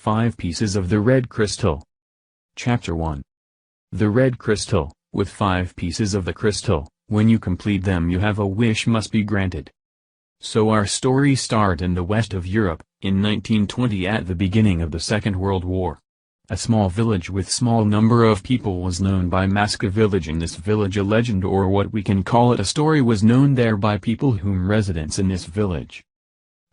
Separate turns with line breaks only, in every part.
5 Pieces of the Red Crystal. Chapter 1. The Red Crystal. With 5 pieces of the crystal, when you complete them you have a wish must be granted. So our story starts in the west of Europe, in 1920 at the beginning of the Second World War. A small village with small number of people was known by Maska Village. In this village a legend, or what we can call it a story, was known there by people whom residents in this village.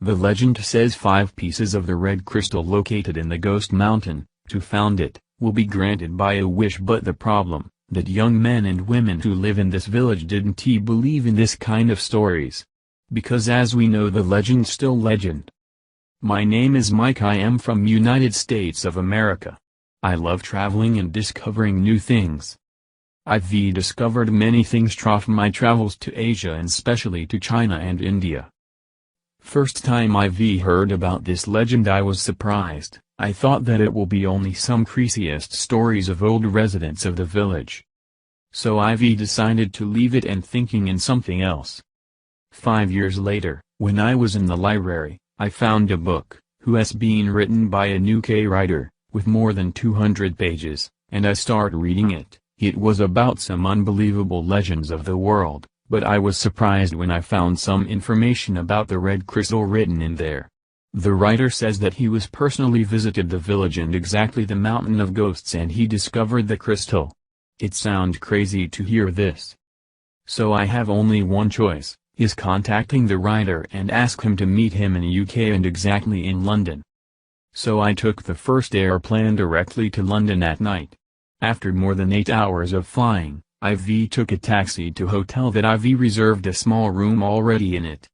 The legend says 5 pieces of the red crystal located in the Ghost Mountain, to found it, will be granted by a wish. But the problem, that young men and women who live in this village didn't believe in this kind of stories. Because as we know, the legend's still legend. My name is Mike. I am from United States of America. I love traveling and discovering new things. I've discovered many things through my travels to Asia and especially to China and India. First time I've heard about this legend I was surprised. I thought that it will be only some craziest stories of old residents of the village. So I've decided to leave it and thinking in something else. 5 years later, when I was in the library, I found a book, who has been written by a UK writer, with more than 200 pages, and I started reading it. It was about some unbelievable legends of the world, but I was surprised when I found some information about the red crystal written in there. The writer says that he was personally visited the village and exactly the Mountain of Ghosts, and he discovered the crystal. It sounds crazy to hear this. So I have only one choice, is contacting the writer and ask him to meet him in UK and exactly in London. So I took the first airplane directly to London at night. After more than 8 hours of flying, I took a taxi to hotel that I reserved a small room already in it.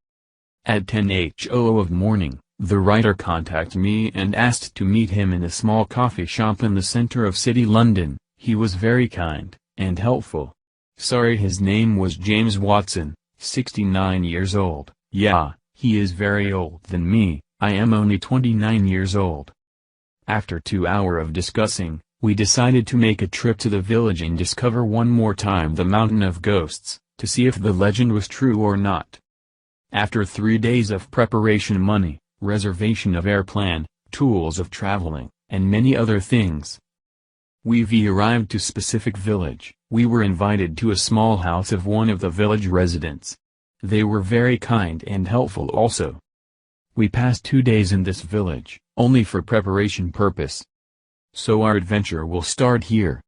At 10:00 of morning, the writer contacted me and asked to meet him in a small coffee shop in the center of city London. He was very kind and helpful. Sorry, his name was James Watson, 69 years old. Yeah, he is very old than me. I am only 29 years old. After 2 hours of discussing, we decided to make a trip to the village and discover one more time the Mountain of Ghosts, to see if the legend was true or not. After 3 days of preparation, money, reservation of airplane, tools of traveling, and many other things, we arrived to specific village. We were invited to a small house of one of the village residents. They were very kind and helpful also. We passed 2 days in this village, only for preparation purpose. So our adventure will start here.